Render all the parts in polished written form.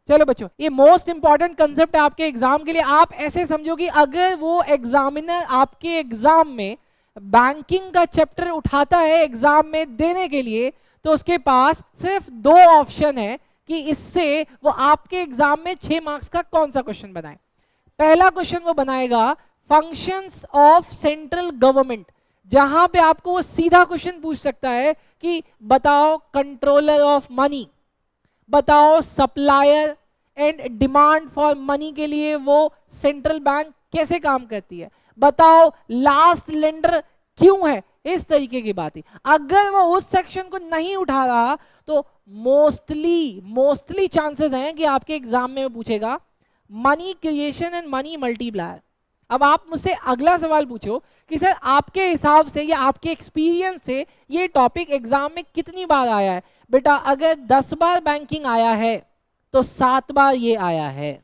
चलो बच्चों, ये मोस्ट इंपॉर्टेंट कंसेप्ट है आपके एग्जाम के लिए। आप ऐसे समझो कि अगर वो एग्जामिनर आपके एग्जाम में बैंकिंग का चैप्टर उठाता है एग्जाम में देने के लिए, तो उसके पास सिर्फ दो ऑप्शन है कि इससे वो आपके एग्जाम में 6 मार्क्स का कौन सा क्वेश्चन बनाए। पहला क्वेश्चन वो बनाएगा फंक्शंस ऑफ सेंट्रल गवर्नमेंट, जहां पे आपको वो सीधा क्वेश्चन पूछ सकता है कि बताओ कंट्रोलर ऑफ मनी, बताओ supplier and demand for money के लिए वो सेंट्रल बैंक कैसे काम करती है, बताओ लास्ट लेंडर क्यों है, इस तरीके की बात है। अगर वो उस सेक्शन को नहीं उठा रहा तो मोस्टली चांसेस हैं कि आपके एग्जाम में पूछेगा money creation and money multiplier. अब आप मुझसे अगला सवाल पूछो कि सर आपके हिसाब से या आपके एक्सपीरियंस से ये टॉपिक एग्जाम में कितनी बार आया है। बेटा अगर 10 बार बैंकिंग आया है तो 7 बार ये आया है।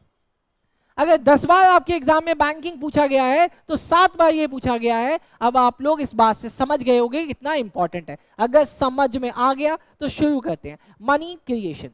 अगर 10 बार आपके एग्जाम में बैंकिंग पूछा गया है तो 7 बार ये पूछा गया है। अब आप लोग इस बात से समझ गए होंगे कितना इंपॉर्टेंट है। अगर समझ में आ गया तो शुरू करते हैं। Money creation.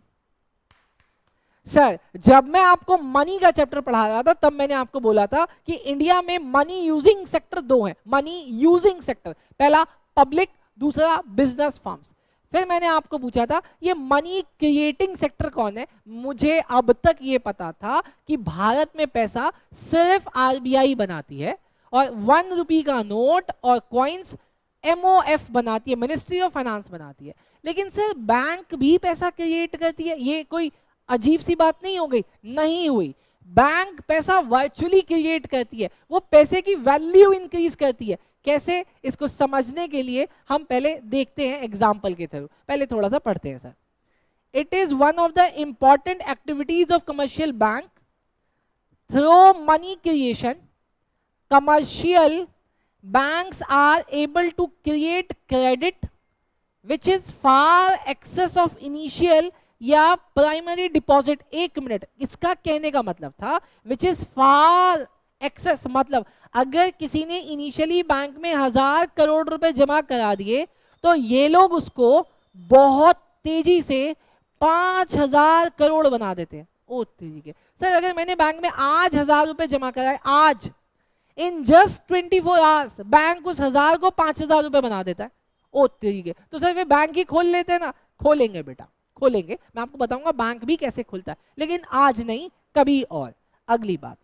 सर जब मैं आपको मनी का चैप्टर पढ़ा रहा था तब मैंने आपको बोला था कि इंडिया में मनी यूजिंग सेक्टर दो हैं। मनी यूजिंग सेक्टर, पहला पब्लिक, दूसरा बिजनेस फर्म्स। फिर मैंने आपको पूछा था ये मनी क्रिएटिंग सेक्टर कौन है। मुझे अब तक ये पता था कि भारत में पैसा सिर्फ आरबीआई बनाती है और 1 रुपये का नोट और कॉइन्स MOF बनाती है, मिनिस्ट्री ऑफ फाइनेंस बनाती है। लेकिन सर बैंक भी पैसा क्रिएट करती है, ये कोई अजीब सी बात नहीं हो गई? नहीं हुई। बैंक पैसा वर्चुअली क्रिएट करती है, वो पैसे की वैल्यू इंक्रीज करती है। कैसे, इसको समझने के लिए हम पहले देखते हैं एग्जाम्पल के थ्रू। पहले थोड़ा सा पढ़ते हैं sir. It is one of the important activities of commercial bank. Through money creation commercial banks are able to create credit which is far excess of initial या प्राइमरी डिपॉजिट। एक minute, इसका कहने का मतलब था विच इज फार एक्सेस, मतलब अगर किसी ने इनिशियली बैंक में 1000 करोड़ रुपए जमा करा दिए तो ये लोग उसको बहुत तेजी से 5000 करोड़ बना देते हैं। ओ तेजी के सर, अगर मैंने बैंक में आज 1000 रुपए जमा कराए, आज इन जस्ट 24 आवर्स बैंक उस 1000 को 5000 रुपए बना देता है। ओ तेजी के, तो सर वे बैंक ही खोल लेते हैं ना। खोलेंगे बेटा, खोलेंगे। मैं आपको बताऊंगा बैंक भी कैसे खुलता है, लेकिन आज नहीं, कभी और। अगली बात,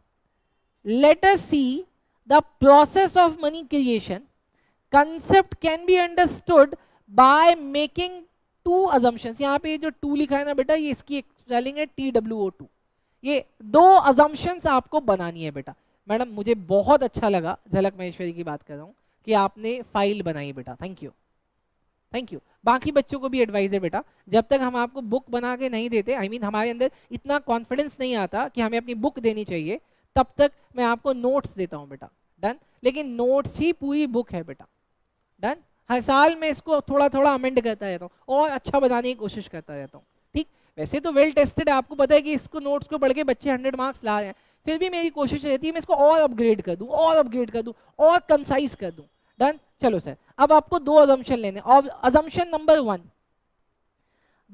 let us see the process of money creation. Concept can be understood by making 2 assumptions। यहाँ पे जो 2 लिखा है ना बेटा, ये इसकी स्पेलिंग है TWO2। ये 2 assumptions आपको बनानी है बेटा। मैडम मुझे बहुत अच्छा लगा, झलक महेश्वरी की बात कर रहा हूँ, कि आपने फाइल बनाई बेटा, थैंक यू, थैंक यू। बाकी बच्चों को भी एडवाइस है बेटा, जब तक हम आपको बुक बना के नहीं देते, आई मीन हमारे अंदर इतना कॉन्फिडेंस नहीं आता कि हमें अपनी बुक देनी चाहिए, तब तक मैं आपको नोट्स देता हूँ बेटा, डन। लेकिन नोट्स ही पूरी बुक है बेटा, डन। हर साल मैं इसको थोड़ा थोड़ा अमेंड करता रहता हूँ और अच्छा बनाने की कोशिश करता रहता हूँ, ठीक। वैसे तो वेल टेस्टेड है, आपको पता है कि इसको नोट्स को पढ़ के बच्चे 100 मार्क्स ला रहे हैं, फिर भी मेरी कोशिश रहती है मैं इसको और अपग्रेड कर दूं, और अपग्रेड कर दूं, और कंसाइज कर दूं, डन। चलो सर, अब आपको 2 assumption लेने। और assumption number 1,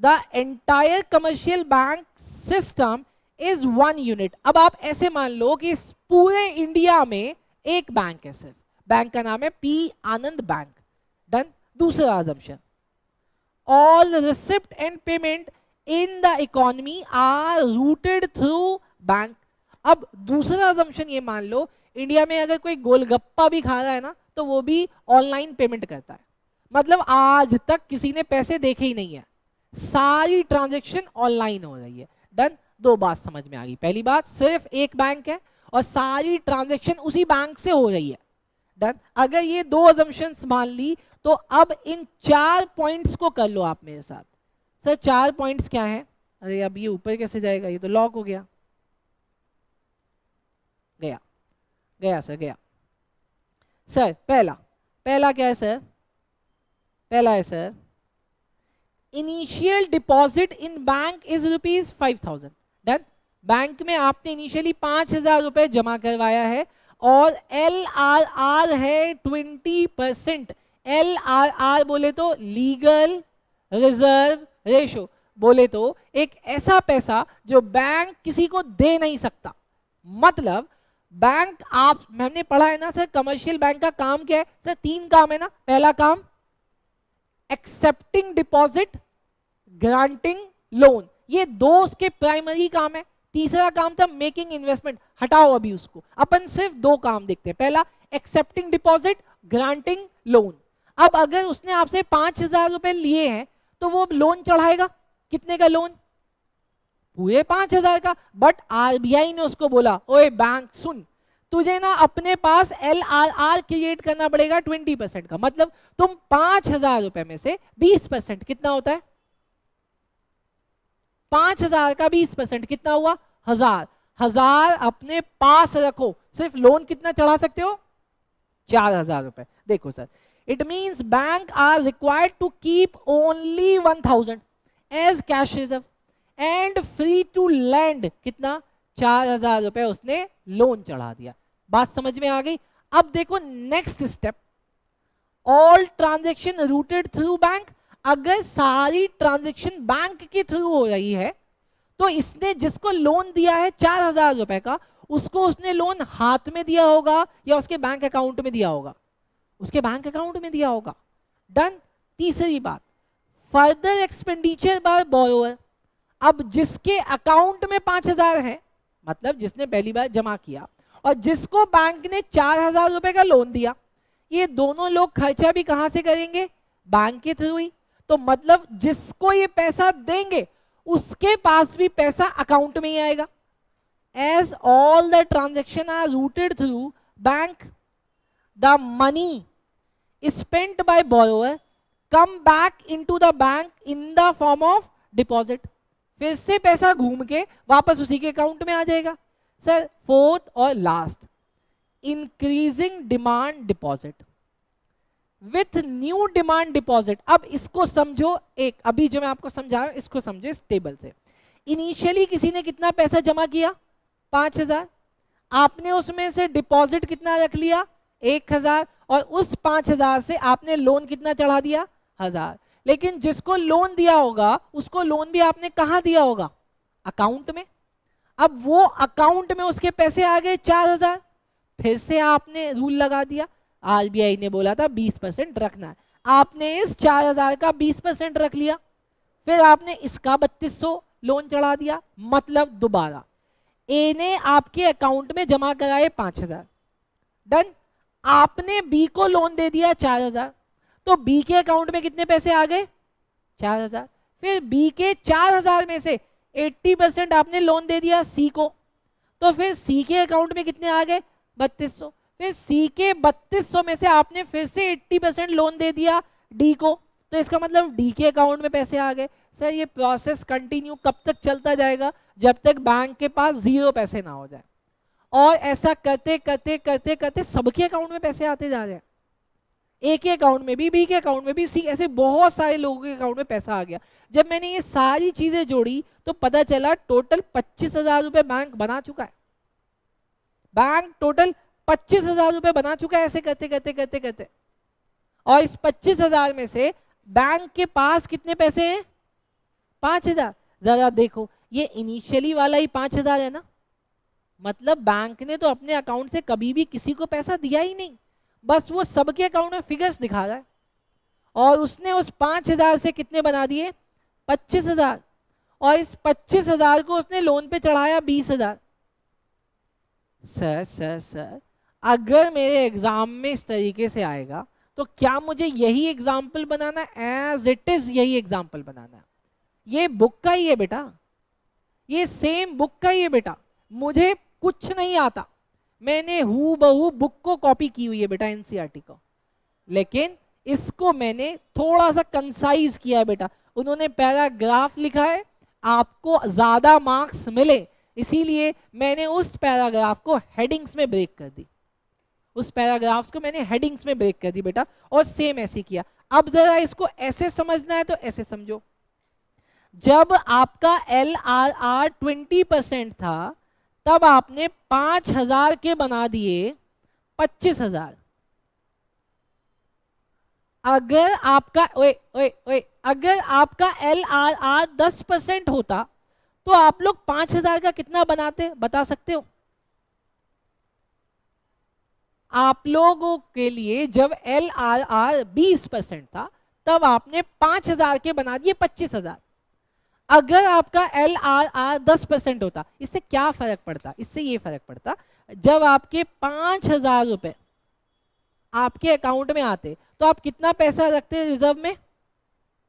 the entire commercial bank system is 1 unit. अब आप ऐसे मान लो कि इस पूरे इंडिया में एक बैंक है, सिर्फ बैंक का नाम है P आनंद बैंक, डन। दूसरा assumption, all receipt and payment in the economy are routed through bank. अब दूसरा assumption ये मान लो, इंडिया में अगर कोई गोलगप्पा भी खा रहा है ना तो वो भी ऑनलाइन पेमेंट करता है। मतलब आज तक किसी ने पैसे देखे ही नहीं है, सारी ट्रांजैक्शन ऑनलाइन हो रही है, डन। 2 बात समझ में आ गई। पहली बात, सिर्फ एक बैंक है और सारी ट्रांजैक्शन उसी बैंक से हो रही है, डन। अगर ये 2 assumptions मान ली तो अब इन 4 पॉइंट्स को कर लो आप मेरे साथ। सर 4 पॉइंट्स क्या है? अरे अब ये ऊपर कैसे जाएगा, ये तो लॉक हो गया। गया गया सर, गया सर। पहला क्या है सर? पहला है sir, initial deposit in bank is ₹5000, done. Bank में आपने इनिशियली 5000 रुपए जमा करवाया है और LRR है 20%। LRR बोले तो लीगल रिजर्व रेशो, बोले तो एक ऐसा पैसा जो बैंक किसी को दे नहीं सकता। मतलब बैंक, आप हमने पढ़ा है ना सर, कमर्शियल बैंक का काम क्या है सर? 3 काम है ना। पहला काम एक्सेप्टिंग डिपॉजिट, ग्रांटिंग लोन, ये 2 उसके प्राइमरी काम है। तीसरा काम था मेकिंग इन्वेस्टमेंट। हटाओ अभी उसको, अपन सिर्फ 2 काम देखते हैं। पहला एक्सेप्टिंग डिपॉजिट, ग्रांटिंग लोन। अब अगर उसने आपसे 5,000 रुपए लिए हैं तो वो लोन चढ़ाएगा। कितने का लोन? पूरे 5,000 का। बट आरबीआई ने उसको बोला, ओए बैंक सुन, तुझे ना अपने पास LRR क्रिएट करना पड़ेगा 20% का। मतलब तुम 5,000 रुपए में से 20%, कितना होता है? 5,000 का 20% कितना हुआ? 1,000। 1,000 अपने पास रखो। सिर्फ लोन कितना चढ़ा सकते हो? 4,000 रुपए। देखो sir, it means bank are required to keep only 1,000 as cash reserve and free to lend. कितना? 4,000 रुपए उसने लोन चढ़ा दिया। बात समझ में आ गई? अब देखो next step, all transaction rooted through bank. अगर सारी ट्रांजेक्शन बैंक के थ्रू हो रही है तो इसने जिसको लोन दिया है 4,000 रुपए का, उसको उसने लोन हाथ में दिया होगा या उसके बैंक अकाउंट में दिया होगा? उसके बैंक अकाउंट में दिया होगा। डन। तीसरी बात, फर्दर एक्सपेंडिचर बाय बोरोवर। अब जिसके अकाउंट में 5,000 है, मतलब जिसने पहली बार जमा किया, और जिसको बैंक ने 4,000 रुपए का लोन दिया, ये दोनों लोग खर्चा भी कहां से करेंगे? बैंक के थ्रू ही। तो मतलब जिसको ये पैसा देंगे उसके पास भी पैसा अकाउंट में ही आएगा। As all the transaction are routed through bank, the money spent by borrower come back into the bank in the form of deposit. फिर से पैसा घूम के वापस उसी के अकाउंट में आ जाएगा। सर फोर्थ और last, increasing demand deposit with new demand deposit. अब इसको समझो, एक अभी जो मैं आपको समझा रहा हूं इसको समझो इस टेबल से। इनिशियली किसी ने कितना पैसा जमा किया? 5,000। आपने उसमें से डिपॉजिट कितना रख लिया? 1,000। और उस 5,000 से आपने लोन कितना चढ़ा दिया? 1,000। लेकिन जिसको लोन दिया होगा उसको लोन भी आपने कहां दिया होगा? अकाउंट में। अब वो अकाउंट में उसके पैसे आ गए 4,000। फिर से आपने रूल लगा दिया, आरबीआई ने बोला था 20% रखना है, आपने इस 4,000 का 20% रख लिया। फिर आपने इसका 3,200 लोन चढ़ा दिया। मतलब दोबारा ए ने आपके अकाउंट में जमा कराए 5,000। डन। आपने बी को लोन दे दिया 4,000, तो बी के अकाउंट में कितने पैसे आ गए? 4,000। फिर बी के 4,000 में से 80% आपने लोन दे दिया सी को, तो फिर सी के अकाउंट में कितने आ गए? 3,200। फिर सी के 3,200 में से आपने फिर से 80% लोन दे दिया डी को, तो इसका मतलब डी के अकाउंट में पैसे आ गए। सर ये प्रोसेस कंटिन्यू कब तक चलता जाएगा? जब तक बैंक के पास 0 पैसे ना हो जाए। और ऐसा करते करते करते करते सबके अकाउंट में पैसे आते जा रहे हैं। ए के अकाउंट में भी, बी के अकाउंट में भी, सी, ऐसे बहुत सारे लोगों के अकाउंट में पैसा आ गया। जब मैंने ये सारी चीजें जोड़ी तो पता चला टोटल 25,000 रुपए बैंक बना चुका है। बैंक टोटल 25,000 रुपए बना चुका है ऐसे करते करते करते करते। और इस 25,000 में से बैंक के पास कितने पैसे हैं? 5,000। जरा देखो, ये इनिशियली वाला ही 5,000 है ना, मतलब बैंक ने तो अपने अकाउंट से कभी भी किसी को पैसा दिया ही नहीं, बस वो सबके अकाउंट में फिगर्स दिखा रहा है। और उसने उस 5,000 से कितने बना दिए? 25,000। और इस 25,000 को उसने लोन पे चढ़ाया 20,000। सर अगर मेरे एग्जाम में इस तरीके से आएगा तो क्या मुझे यही एग्जाम्पल बनाना है? एज इट इज यही एग्जाम्पल बनाना है। ये बुक का ही है बेटा, ये सेम बुक का ही है बेटा। मुझे कुछ नहीं आता, मैंने हूबहू बुक को कॉपी की हुई है बेटा, एनसीईआरटी को, लेकिन इसको मैंने थोड़ा सा कंसाइज किया है बेटा। उन्होंने पैराग्राफ लिखा है, आपको ज्यादा मार्क्स मिले इसीलिए मैंने उस पैराग्राफ को हेडिंग्स में ब्रेक कर दी, उस पैराग्राफ्स को मैंने हेडिंग्स में ब्रेक कर दी बेटा, और सेम ऐसे किया। अब जरा इसको ऐसे समझना है तो ऐसे समझो, जब आपका LRR 20% था तब आपने 5,000 के बना दिए 25,000। अगर आपका ओए ओए ओए अगर आपका LRR 10% होता तो आप लोग 5,000 का कितना बनाते, बता सकते हो? आप लोगों के लिए जब LRR 20% था तब आपने 5,000 के बना दिए 25,000। अगर आपका LRR 10% होता, इससे क्या फर्क पड़ता? इससे ये फर्क पड़ता, जब आपके 5,000 रुपए आपके अकाउंट में आते तो आप कितना पैसा रखते रिजर्व में?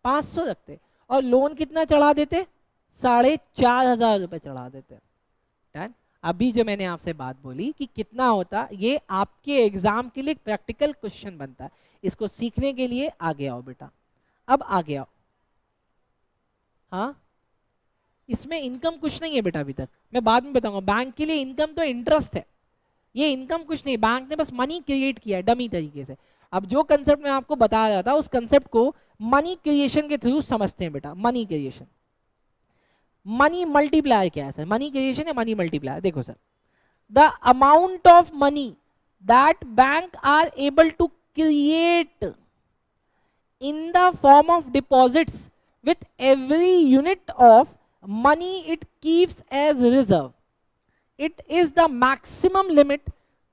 500 रखते, और लोन कितना चढ़ा देते? 4,500 रुपए चढ़ा देते। डन। अभी जो मैंने आपसे बात बोली कि कितना होता, ये आपके एग्जाम के लिए प्रैक्टिकल क्वेश्चन बनता है। इसको सीखने के लिए आगे आओ बेटा, अब आगे आओ। हाँ, इसमें इनकम कुछ नहीं है बेटा, अभी तक मैं बाद में बताऊंगा। बैंक के लिए इनकम तो इंटरेस्ट है, ये इनकम कुछ नहीं। बैंक ने बस मनी क्रिएट किया है डमी तरीके से। अब जो कंसेप्ट मैं आपको बता रहा था उस कंसेप्ट को मनी क्रिएशन के थ्रू समझते हैं बेटा। मनी क्रिएशन, मनी मल्टीप्लायर क्या है सर? मनी क्रिएशन है मनी मल्टीप्लायर। देखो sir, the amount of money that bank are able to create in the form of deposits with every unit of money it keeps as reserve. It is the maximum limit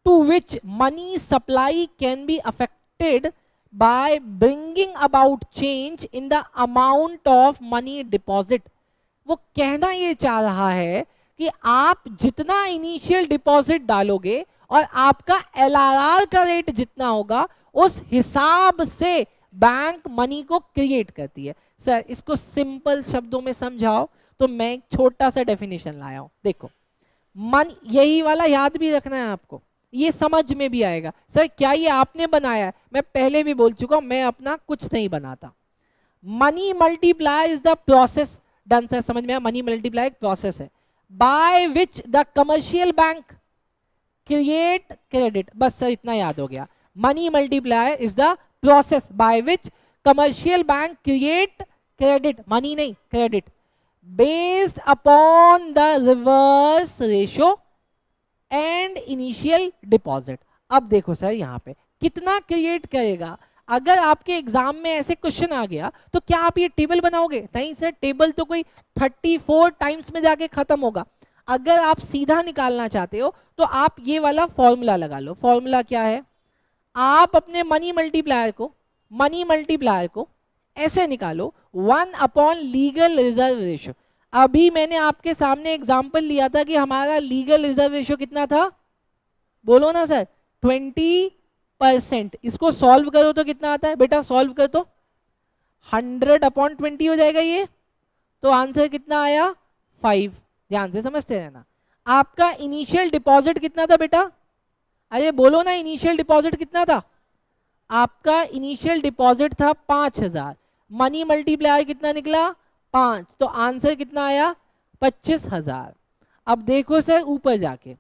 to which money supply can be affected by bringing about change in the amount of money deposit. वो कहना ये चाह रहा है कि आप जितना initial deposit डालोगे और आपका LRR का रेट जितना होगा उस हिसाब से बैंक मनी को क्रिएट करती है। सर इसको सिंपल शब्दों में समझाओ तो मैं एक छोटा सा डेफिनेशन लाया हूं। देखो, मन यही वाला याद भी रखना है आपको, ये समझ में भी आएगा। सर क्या ये आपने बनाया है? मैं पहले भी बोल चुका हूं, मैं अपना कुछ नहीं बनाता। Money multiply is the process. Done sir, समझ में आया। मनी मल्टीप्लाई एक प्रोसेस है by which the commercial bank create credit. बस सर इतना याद हो गया। Money multiply is the process by which commercial bank create credit, money नहीं credit, based upon the reverse ratio and initial deposit. अब देखो सर यहाँ पे कितना क्रिएट करेगा। अगर आपके एग्जाम में ऐसे क्वेश्चन आ गया तो क्या आप ये टेबल बनाओगे? नहीं सर, टेबल तो कोई 34 टाइम्स में जाके खत्म होगा। अगर आप सीधा निकालना चाहते हो तो आप ये वाला फॉर्मूला लगा लो। फॉर्मूला क्या है? आप अपने मनी मल्टीप्लायर को ऐसे निकालो 1 अपॉन लीगल रिजर्व रेशो। अभी मैंने आपके सामने एग्जांपल लिया था कि हमारा लीगल रिजर्व रेशो कितना था, बोलो ना सर, 20%। इसको सॉल्व करो तो कितना आता है बेटा? सॉल्व कर तो 100 अपॉन 20 हो जाएगा ये, तो आंसर कितना आया? 5। ध्यान से समझते रहना। आपका इनिशियल डिपॉजिट कितना था बेटा? अरे बोलो ना, इनिशियल डिपॉजिट कितना था? आपका इनिशियल डिपॉजिट था 5,000। मनी मल्टीप्लायर कितना निकला? 5। तो आंसर कितना आया? 25,000। अब देखो सर ऊपर जाके,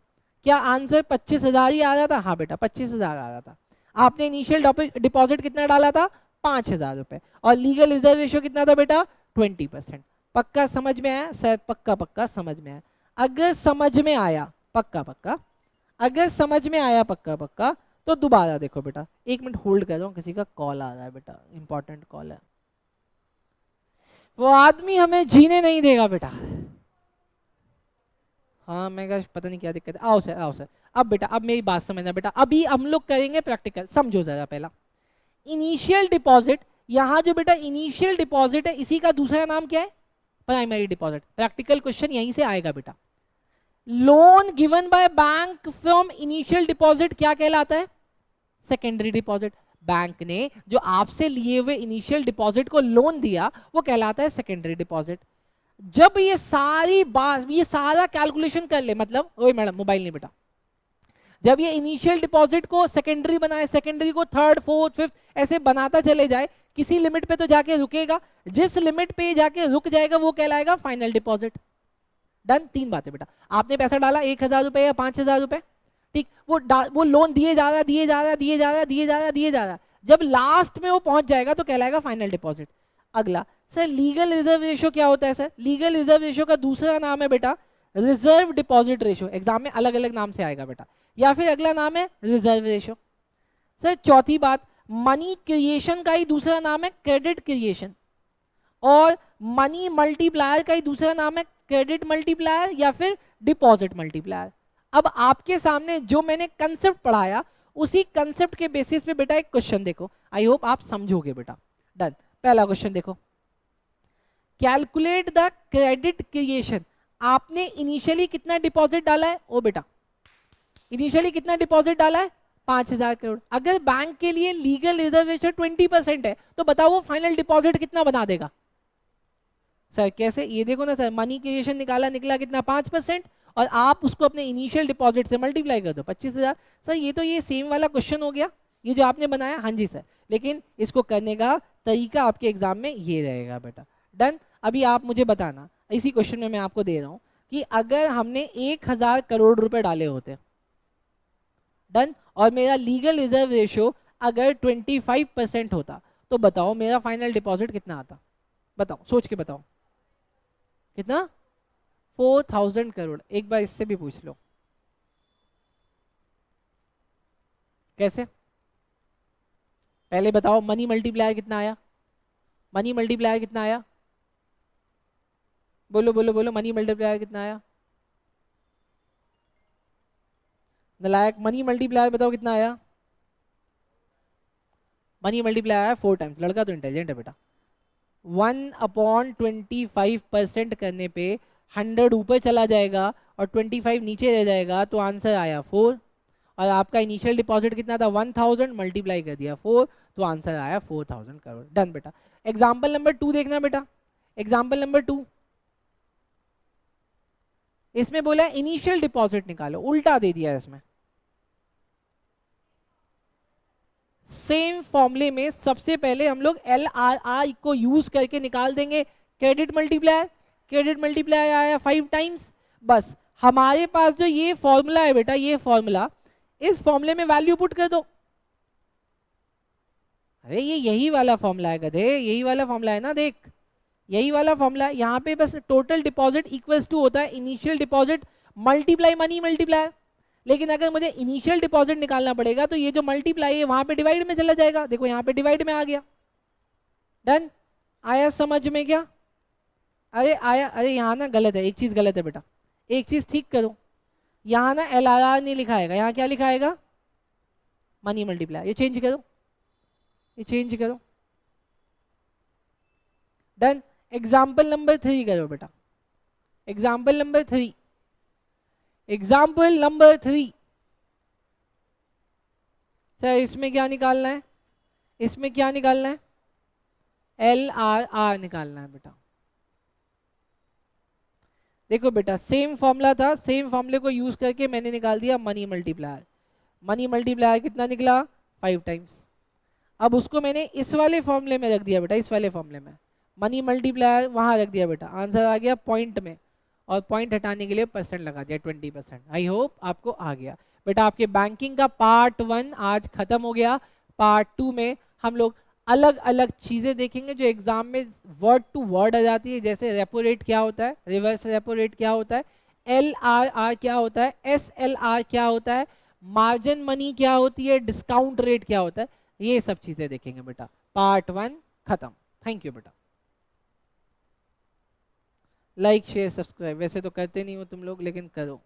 क्या आंसर 25,000 ही आ रहा था? हाँ बेटा 25,000 आ रहा था। आपने इनिशियल डिपॉजिट कितना डाला था? 5,000 रुपए। और लीगल रिजर्व रेशियो कितना था बेटा? 20%। पक्का समझ में आया सर? पक्का समझ में आया? अगर समझ में आया पक्का, अगर समझ में आया पक्का तो दोबारा देखो बेटा। 1 मिनट होल्ड कर रहा हूँ, किसी का कॉल आ रहा है बेटा, इंपॉर्टेंट कॉल है। वो आदमी हमें जीने नहीं देगा बेटा। हाँ मैं कहा पता नहीं क्या दिक्कत है। आओ सर। अब बेटा, अब मेरी बात समझना बेटा। अभी हम लोग करेंगे प्रैक्टिकल, समझो जरा। पहला इनिशियल डिपॉजिट, यहाँ जो बेटा इनिशियल डिपॉजिट है इसी का दूसरा नाम क्या है? Primary deposit. प्रैक्टिकल क्वेश्चन यहीं से आएगा बेटा। Loan given by bank from initial deposit क्या कहलाता है? Secondary deposit. बैंक ने जो आपसे लिए हुए इनिशियल डिपॉजिट को लोन दिया वो कहलाता है सेकेंडरी डिपॉजिट। जब ये सारी बात, ये सारा कैलकुलेशन कर ले, मतलब ओए मैडम मोबाइल नहीं बेटा, जब ये इनिशियल डिपॉजिट को सेकेंडरी बनाए, सेकेंडरी को थर्ड फोर्थ फिफ्थ ऐसे बनाता चले जाए, किसी लिमिट पे तो जाके रुकेगा। जिस लिमिट पे जाके रुक जाएगा वो कहलाएगा फाइनल डिपॉजिट। डन। 3 बातें बेटा। आपने पैसा डाला 1,000 रुपए या 5,000 रुपए, ठीक, वो लोन दिए जा रहा। जब लास्ट में वो पहुंच जाएगा तो कहलाएगा फाइनल डिपॉजिट। अगला सर, लीगल रिजर्व रेशियो क्या होता है? सर लीगल रिजर्व रेशियो का दूसरा नाम है बेटा रिजर्व डिपॉजिट रेशियो। एग्जाम में अलग अलग नाम से आएगा बेटा। या फिर अगला नाम है रिजर्व रेशियो। सर चौथी बात, मनी क्रिएशन का ही दूसरा नाम है क्रेडिट क्रिएशन, और मनी मल्टीप्लायर का ही दूसरा नाम है क्रेडिट मल्टीप्लायर या फिर डिपॉजिट मल्टीप्लायर। अब आपके सामने जो मैंने कंसेप्ट पढ़ाया उसी कंसेप्ट के बेसिस पे बेटा एक क्वेश्चन देखो, आई होप आप समझोगे बेटा। डन, पहला क्वेश्चन देखो, कैलकुलेट द क्रेडिट क्रिएशन। आपने इनिशियली कितना डिपॉजिट डाला है? ओ बेटा, इनिशियली कितना डिपॉजिट डाला है? 5,000 करोड़। अगर बैंक के लिए लीगल रिजर्वेशन 20% है तो बताओ वो फाइनल डिपॉजिट कितना बना देगा? सर कैसे? ये देखो ना सर, मनी क्रिएशन निकाला, निकला कितना? 5%, और आप उसको अपने इनिशियल डिपॉजिट से मल्टीप्लाई कर दो 25,000। सर ये तो ये सेम वाला क्वेश्चन हो गया, ये जो आपने बनाया। हाँ जी सर, लेकिन इसको करने का तरीका आपके एग्जाम में ये रहेगा बेटा। डन। अभी आप मुझे बताना, इसी क्वेश्चन में मैं आपको दे रहा हूँ कि अगर हमने 1,000 करोड़ रुपए डाले होते, डन, और मेरा लीगल रिजर्व रेशियो अगर 25% होता, तो बताओ मेरा फाइनल डिपॉजिट कितना आता? बताओ, सोच के बताओ कितना? 4,000 करोड़। एक बार इससे भी पूछ लो कैसे। पहले बताओ मनी मल्टीप्लायर कितना आया? मनी मल्टीप्लायर कितना आया? बोलो बोलो बोलो, मनी मल्टीप्लायर कितना आया? नलायक, मनी मल्टीप्लायर बताओ कितना आया? मनी मल्टीप्लायर आया 4 टाइम्स। लड़का तो इंटेलिजेंट है बेटा। 1/25% करने पे 100 ऊपर चला जाएगा और 25 नीचे रह जाएगा, तो आंसर आया 4। और आपका इनिशियल डिपॉजिट कितना था? 1,000, मल्टीप्लाई कर दिया 4, तो आंसर आया 4,000 करोड़। डन बेटा। एग्जाम्पल नंबर 2 देखना बेटा, एग्जाम्पल नंबर 2। इसमें बोला इनिशियल डिपॉजिट निकालो, उल्टा दे दिया इसमें। सेम फॉर्मूले में सबसे पहले हम लोग LRR को यूज करके निकाल देंगे क्रेडिट मल्टीप्लायर। क्रेडिट मल्टीप्लायर आया 5 टाइम्स। बस हमारे पास जो ये फॉर्मूला है बेटा, ये फॉर्मूला, इस फॉर्मूले में वैल्यू पुट कर दो। अरे ये यही वाला फॉर्मूला है गधे, यही वाला फॉर्मूला है ना, देख यही वाला फॉर्मूला है। यहाँ पे बस टोटल डिपॉजिट इक्वल्स टू होता है initial deposit multiply money multiplier. लेकिन अगर मुझे इनिशियल डिपॉजिट निकालना पड़ेगा तो ये जो मल्टीप्लाई है वहां पे डिवाइड में चला जाएगा। देखो यहाँ पे डिवाइड में आ गया। डन। आया समझ में क्या? अरे आया, अरे यहाँ ना गलत है, एक चीज गलत है बेटा, एक चीज ठीक करो। यहाँ ना LRR नहीं लिखाएगा, यहाँ क्या लिखाएगा? Money multiply. ये चेंज करो, ये चेंज करो। डन। एग्जाम्पल नंबर 3 करो बेटा, example number 3, example number 3। Sir इसमें क्या निकालना है? इसमें क्या निकालना है? LRR निकालना है बेटा। देखो बेटा सेम फॉर्मूला था, सेम फॉर्मूले को यूज करके मैंने निकाल दिया मनी मल्टीप्लायर। मनी मल्टीप्लायर कितना निकला? 5 टाइम्स। अब उसको मैंने इस वाले फॉर्मूले में रख दिया बेटा, इस वाले फॉर्मूले में मनी मल्टीप्लायर वहां रख दिया बेटा, आंसर आ गया पॉइंट में, और पॉइंट हटाने के लिए परसेंट लगा दिया 20%। आई होप आपको आ गया बेटा। आपके बैंकिंग का पार्ट 1 आज खत्म हो गया। पार्ट 2 में हम लोग अलग अलग चीजें देखेंगे जो एग्जाम में वर्ड टू वर्ड आ जाती है, जैसे रेपो रेट क्या होता है, रिवर्स रेपो रेट क्या होता है, LRR क्या होता है, SLR क्या होता है, मार्जिन मनी क्या होती है, डिस्काउंट रेट क्या होता है, ये सब चीजें देखेंगे बेटा। पार्ट 1 खत्म। थैंक यू बेटा। लाइक शेयर सब्सक्राइब वैसे तो करते नहीं हो तुम लोग, लेकिन करो।